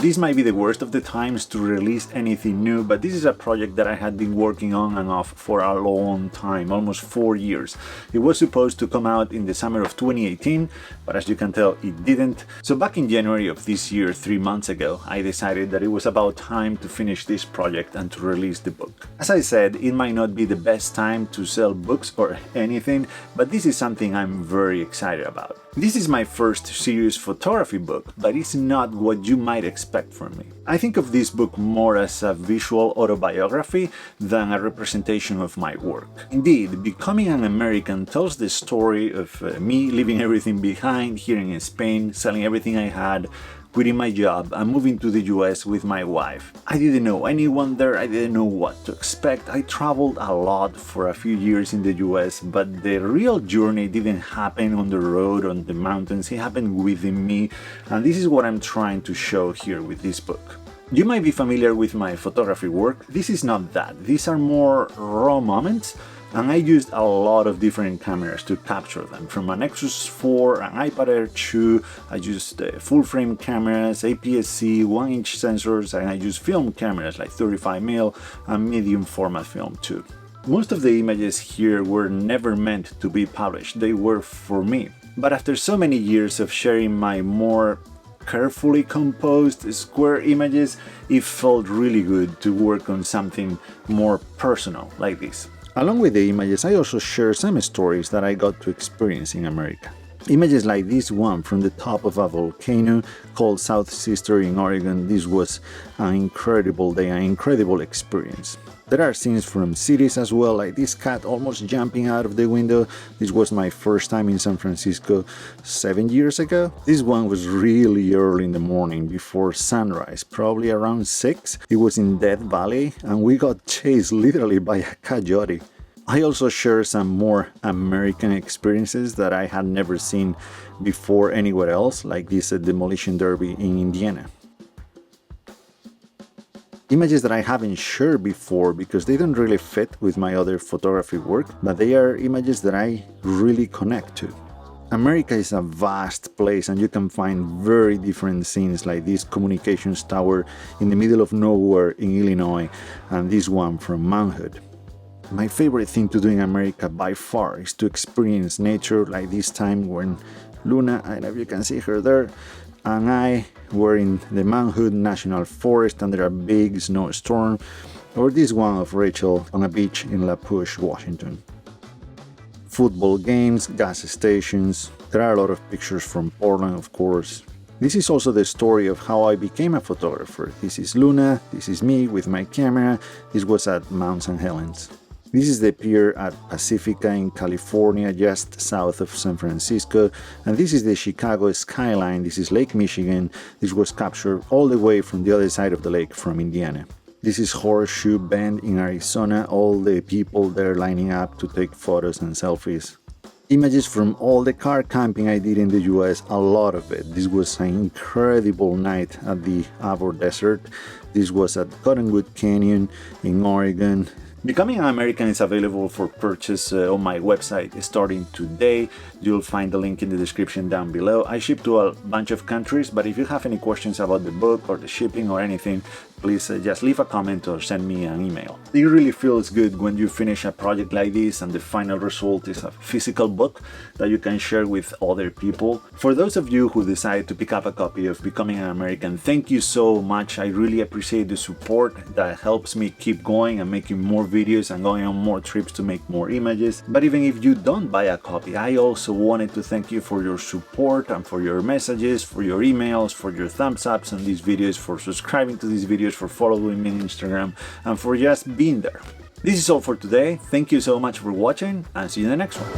This might be the worst of the times to release anything new, but this is a project that I had been working on and off for a long time, almost 4 years. It was supposed to come out in the summer of 2018, but as you can tell, it didn't. So back in January of this year, 3 months ago, I decided that it was about time to finish this project and to release the book. As I said, it might not be the best time to sell books or anything, but this is something I'm very excited about. This is my first serious photography book, but it's not what you might expect from me. I think of this book more as a visual autobiography than a representation of my work. Indeed, Becoming an American tells the story of me leaving everything behind here in Spain, selling everything I had, quitting my job and moving to the US with my wife. I didn't know anyone there, I didn't know what to expect. I traveled a lot for a few years in the US, but the real journey didn't happen on the road, on the mountains, it happened within me, and this is what I'm trying to show here with this book. You might be familiar with my photography work. This is not that. These are more raw moments, and I used a lot of different cameras to capture them. From an Nexus 4, an iPad Air 2, I used full-frame cameras, APS-C, 1-inch sensors, and I used film cameras like 35mm and medium format film too. Most of the images here were never meant to be published, they were for me. But after so many years of sharing my more carefully composed square images, it felt really good to work on something more personal like this. Along with the images, I also share some stories that I got to experience in America. Images like this one from the top of a volcano called South Sister in Oregon. This was an incredible day, an incredible experience. There are scenes from cities as well, like this cat almost jumping out of the window. This was my first time in San Francisco 7 years ago. This one was really early in the morning, before sunrise, probably around 6. It was in Death Valley, and we got chased literally by a coyote. I also share some more American experiences that I had never seen before anywhere else, like this demolition derby in Indiana. Images that I haven't shared before because they don't really fit with my other photography work, but they are images that I really connect to. America is a vast place, and you can find very different scenes like this communications tower in the middle of nowhere in Illinois, and this one from Manhood. My favorite thing to do in America by far is to experience nature, like this time when Luna, I don't know if you can see her there, and I were in the Manhood National Forest under a big snowstorm, or this one of Rachel on a beach in La Push, Washington. Football games, gas stations, there are a lot of pictures from Portland, of course. This is also the story of how I became a photographer. This is Luna, this is me with my camera, this was at Mount St. Helens. This is the pier at Pacifica in California, just south of San Francisco, and this is the Chicago skyline. This is Lake Michigan. This was captured all the way from the other side of the lake, from Indiana. This is Horseshoe Bend in Arizona, all the people there lining up to take photos and selfies. Images from all the car camping I did in the US, a lot of it. This was an incredible night at the Avor Desert. This was at Cottonwood Canyon in Oregon. Becoming an American is available for purchase on my website starting today. You'll find the link in the description down below. I ship to a bunch of countries, but if you have any questions about the book or the shipping or anything, please just leave a comment or send me an email. It really feels good when you finish a project like this and the final result is a physical book that you can share with other people. For those of you who decided to pick up a copy of Becoming an American, thank you so much. I really appreciate the support that helps me keep going and making more videos and going on more trips to make more images. But even if you don't buy a copy, I also wanted to thank you for your support and for your messages, for your emails, for your thumbs ups on these videos, for subscribing to these videos, for following me on Instagram, and for just being there. This is all for today. Thank you so much for watching, and see you in the next one.